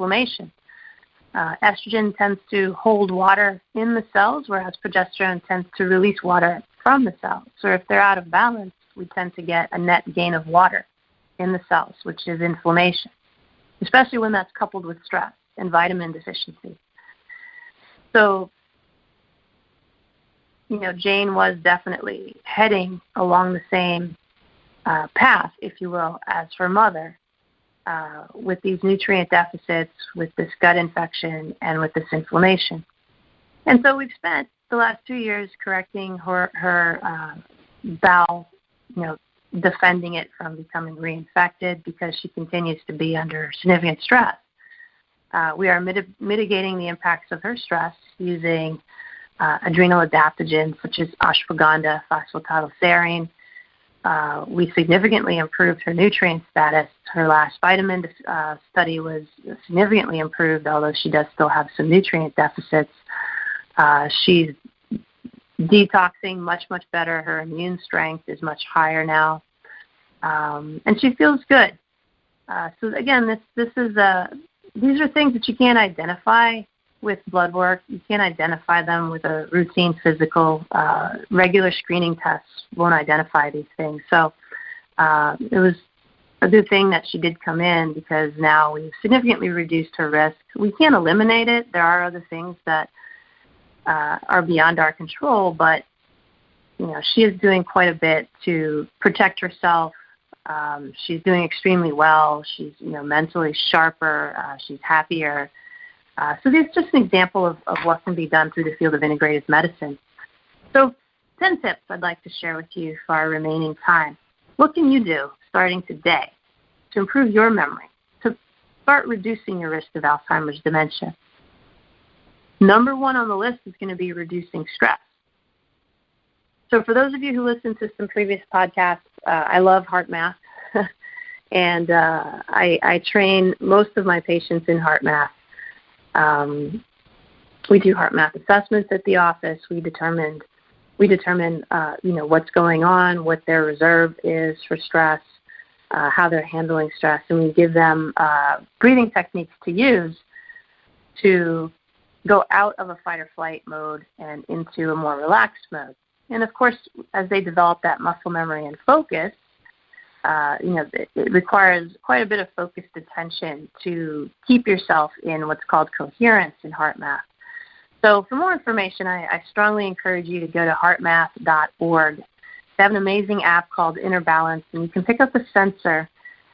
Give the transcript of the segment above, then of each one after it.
inflammation. Estrogen tends to hold water in the cells, whereas progesterone tends to release water from the cells. So if they're out of balance, we tend to get a net gain of water in the cells, which is inflammation, especially when that's coupled with stress and vitamin deficiency. So, Jane was definitely heading along the same path, if you will, as her mother, with these nutrient deficits, with this gut infection, and with this inflammation. And so we've spent the last 2 years correcting her bowel, defending it from becoming reinfected because she continues to be under significant stress. We are mitigating the impacts of her stress using adrenal adaptogens such as ashwagandha, phosphatidylserine. We significantly improved her nutrient status. Her last vitamin study was significantly improved, although she does still have some nutrient deficits. She's detoxing much, much better. Her immune strength is much higher now, and she feels good. So again, these are things that you can't identify with blood work. You can't identify them with a routine physical. Regular screening tests won't identify these things. So it was a good thing that she did come in, because now we've significantly reduced her risk. We can't eliminate it. There are other things that are beyond our control, but she is doing quite a bit to protect herself. She's doing extremely well. She's mentally sharper. She's happier. So this is just an example of what can be done through the field of integrative medicine. So 10 tips I'd like to share with you for our remaining time. What can you do starting today to improve your memory, to start reducing your risk of Alzheimer's dementia? Number one on the list is going to be reducing stress. So for those of you who listened to some previous podcasts, I love heart math, and I train most of my patients in heart math. We do heart math assessments at the office. We determine what's going on, what their reserve is for stress, how they're handling stress, and we give them breathing techniques to use to go out of a fight or flight mode and into a more relaxed mode. And of course, as they develop that muscle memory and focus, it requires quite a bit of focused attention to keep yourself in what's called coherence in heart math. So for more information, I strongly encourage you to go to heartmath.org. They have an amazing app called Inner Balance, and you can pick up a sensor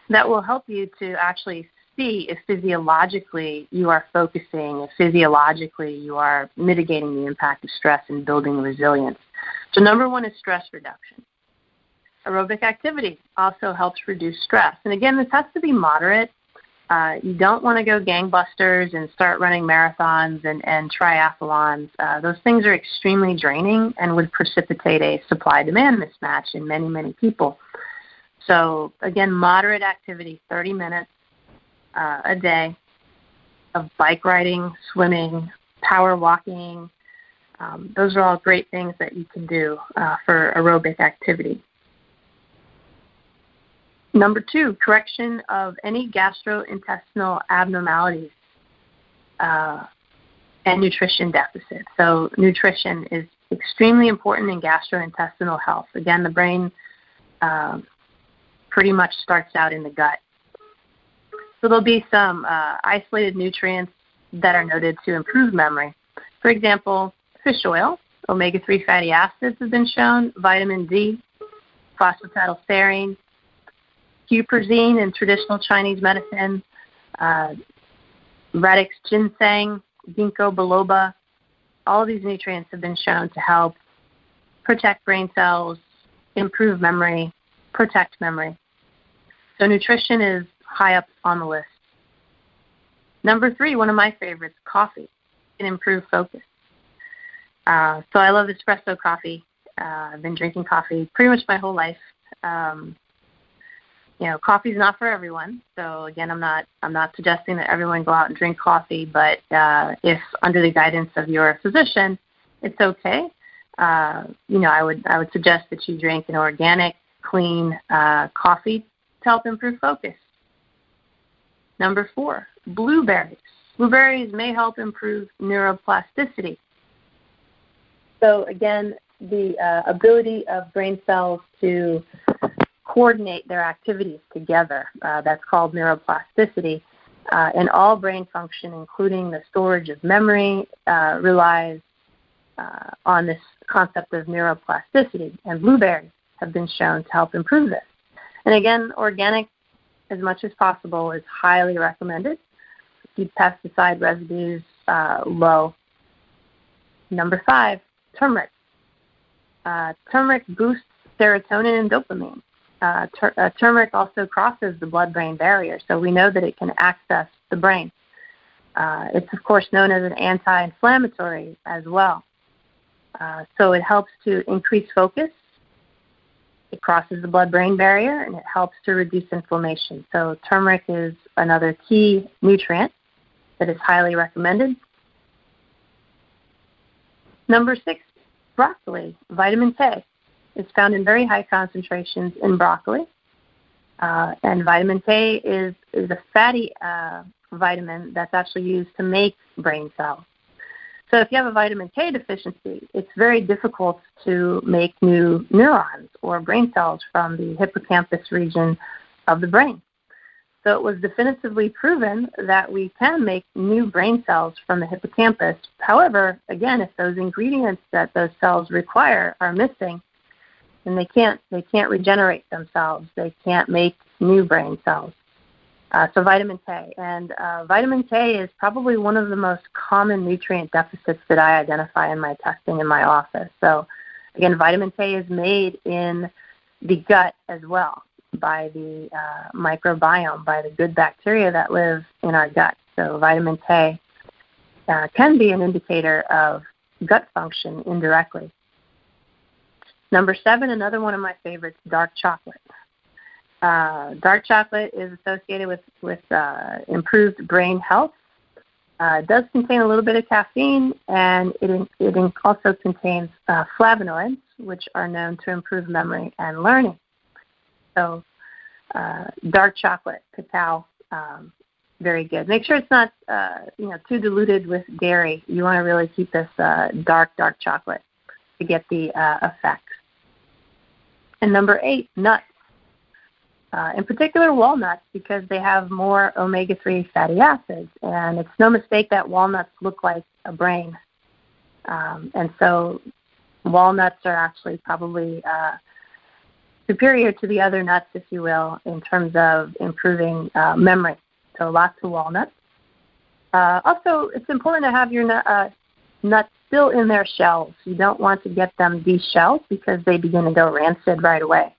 that will help you to actually see if physiologically you are focusing, if physiologically you are mitigating the impact of stress and building resilience. So number one is stress reduction. Aerobic activity also helps reduce stress. And again, this has to be moderate. You don't want to go gangbusters and start running marathons and triathlons. Those things are extremely draining and would precipitate a supply-demand mismatch in many, many people. So again, moderate activity, 30 minutes a day of bike riding, swimming, power walking. Those are all great things that you can do for aerobic activity. Number two, correction of any gastrointestinal abnormalities and nutrition deficits. So nutrition is extremely important in gastrointestinal health. Again, the brain pretty much starts out in the gut. So there'll be some isolated nutrients that are noted to improve memory. For example, fish oil, omega-3 fatty acids have been shown, vitamin D, phosphatidylserine, huperzine in traditional Chinese medicine, radix ginseng, ginkgo biloba. All of these nutrients have been shown to help protect brain cells, improve memory, protect memory. So nutrition is high up on the list. Number three, one of my favorites, coffee can improve focus. So I love espresso coffee. I've been drinking coffee pretty much my whole life. Coffee is not for everyone. So again, I'm not suggesting that everyone go out and drink coffee, but if under the guidance of your physician, it's okay. I would suggest that you drink an organic, clean coffee to help improve focus. Number four, blueberries. Blueberries may help improve neuroplasticity. So again, the ability of brain cells to coordinate their activities together, that's called neuroplasticity. And all brain function, including the storage of memory, relies on this concept of neuroplasticity. And blueberries have been shown to help improve this. And again, organic, as much as possible, is highly recommended. Keep pesticide residues low. Number 5, turmeric. Turmeric boosts serotonin and dopamine. Turmeric also crosses the blood-brain barrier, so we know that it can access the brain. It's, of course, known as an anti-inflammatory as well. So it helps to increase focus. It crosses the blood-brain barrier, and it helps to reduce inflammation. So turmeric is another key nutrient that is highly recommended. Number 6, broccoli. Vitamin K is found in very high concentrations in broccoli. And vitamin K is a fatty vitamin that's actually used to make brain cells. So if you have a vitamin K deficiency, it's very difficult to make new neurons or brain cells from the hippocampus region of the brain. So it was definitively proven that we can make new brain cells from the hippocampus. However, again, if those ingredients that those cells require are missing, then they can't regenerate themselves. They can't make new brain cells. So vitamin K. And vitamin K is probably one of the most common nutrient deficits that I identify in my testing in my office. So again, vitamin K is made in the gut as well by the microbiome, by the good bacteria that live in our gut. So vitamin K can be an indicator of gut function indirectly. Number 7, another one of my favorites, dark chocolate. Dark chocolate is associated with improved brain health. It does contain a little bit of caffeine, and it also contains flavonoids, which are known to improve memory and learning. So dark chocolate, cacao, very good. Make sure it's not too diluted with dairy. You want to really keep this dark chocolate to get the effects. And number 8, nuts. In particular, walnuts, because they have more omega-3 fatty acids. And it's no mistake that walnuts look like a brain. And so walnuts are actually probably superior to the other nuts, if you will, in terms of improving memory. So lots of walnuts. Also, it's important to have your nuts still in their shells. You don't want to get them deshelled because they begin to go rancid right away.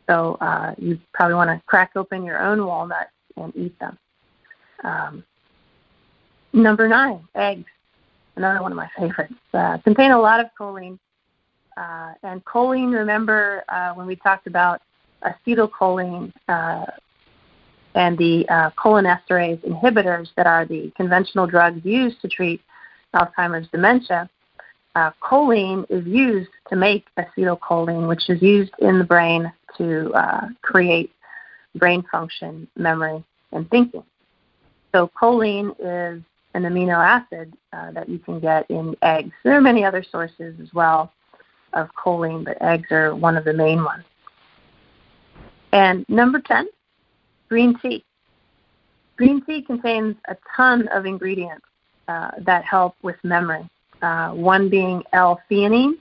So you probably want to crack open your own walnuts and eat them. Number 9, eggs. Another one of my favorites. Contain a lot of choline. And choline, remember when we talked about acetylcholine and the cholinesterase inhibitors that are the conventional drugs used to treat Alzheimer's dementia, choline is used to make acetylcholine, which is used in the brain to create brain function, memory, and thinking. So choline is an amino acid that you can get in eggs. There are many other sources as well of choline, but eggs are one of the main ones. And number 10, green tea. Green tea contains a ton of ingredients that help with memory. One being L-theanine,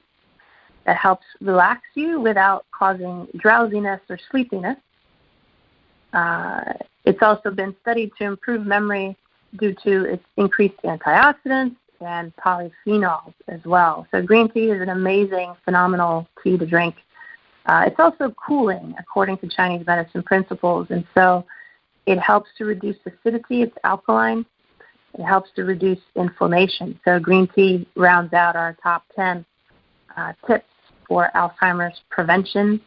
that helps relax you without causing drowsiness or sleepiness. It's also been studied to improve memory due to its increased antioxidants and polyphenols as well. So green tea is an amazing, phenomenal tea to drink. It's also cooling, according to Chinese medicine principles, and so it helps to reduce acidity. It's alkaline. It helps to reduce inflammation. So green tea rounds out our top 10 tips for Alzheimer's prevention.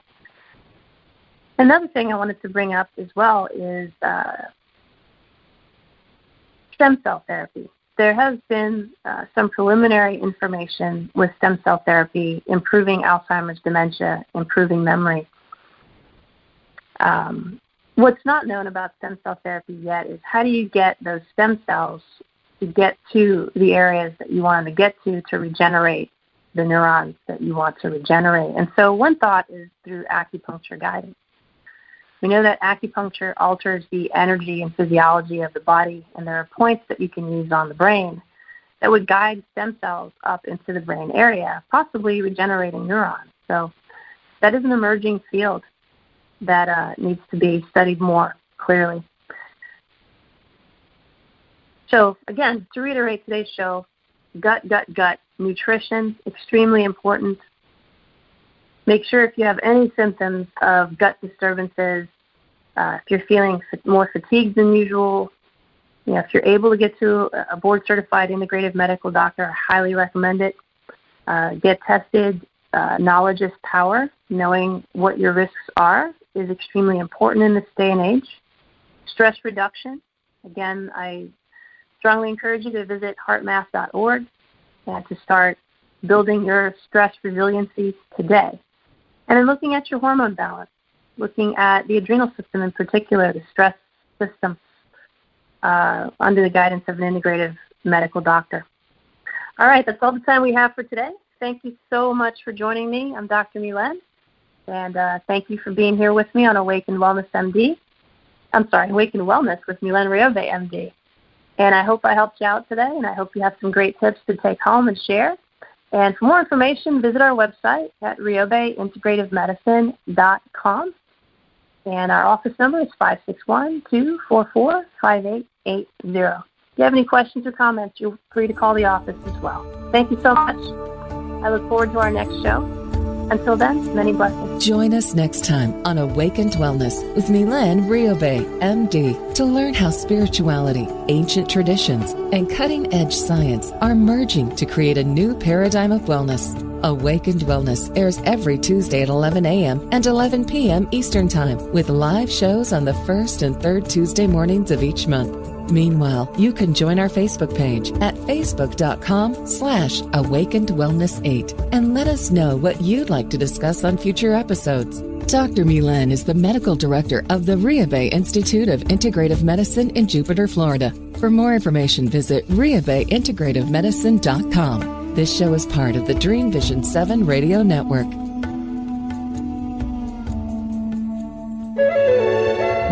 Another thing I wanted to bring up as well is stem cell therapy. There has been some preliminary information with stem cell therapy improving Alzheimer's dementia, improving memory. What's not known about stem cell therapy yet is how do you get those stem cells to get to the areas that you want them to get to regenerate the neurons that you want to regenerate. And so one thought is through acupuncture guidance. We know that acupuncture alters the energy and physiology of the body, and there are points that you can use on the brain that would guide stem cells up into the brain area, possibly regenerating neurons. So that is an emerging field that needs to be studied more clearly. So again, to reiterate today's show, gut, nutrition, extremely important. Make sure if you have any symptoms of gut disturbances, if you're feeling more fatigued than usual, if you're able to get to a board-certified integrative medical doctor, I highly recommend it. Get tested. Knowledge is power. Knowing what your risks are is extremely important in this day and age. Stress reduction. Again, I strongly encourage you to visit heartmath.org and to start building your stress resiliency today. And then looking at your hormone balance, looking at the adrenal system in particular, the stress system, under the guidance of an integrative medical doctor. All right, that's all the time we have for today. Thank you so much for joining me. I'm Dr. Milen, and thank you for being here with me on Awakened Wellness MD. Awakened Wellness with Milen Riobe, MD. And I hope I helped you out today, and I hope you have some great tips to take home and share. And for more information, visit our website at riobeintegrativemedicine.com. And our office number is 561-244-5880. If you have any questions or comments, you're free to call the office as well. Thank you so much. I look forward to our next show. Until then, many blessings. Join us next time on Awakened Wellness with Milen Riobe, MD, to learn how spirituality, ancient traditions, and cutting-edge science are merging to create a new paradigm of wellness. Awakened Wellness airs every Tuesday at 11 a.m. and 11 p.m. Eastern Time, with live shows on the first and third Tuesday mornings of each month. Meanwhile, you can join our Facebook page at facebook.com/awakenedwellness8 and let us know what you'd like to discuss on future episodes. Dr. Milen is the medical director of the Riobe Institute of Integrative Medicine in Jupiter, Florida. For more information, visit riobeintegrativemedicine.com. This show is part of the Dream Vision 7 radio network.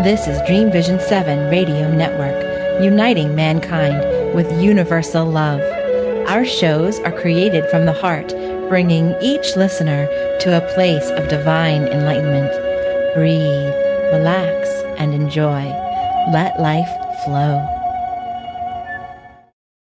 This is Dream Vision 7 radio network, uniting mankind with universal love. Our shows are created from the heart, bringing each listener to a place of divine enlightenment. Breathe, relax, and enjoy. Let life flow.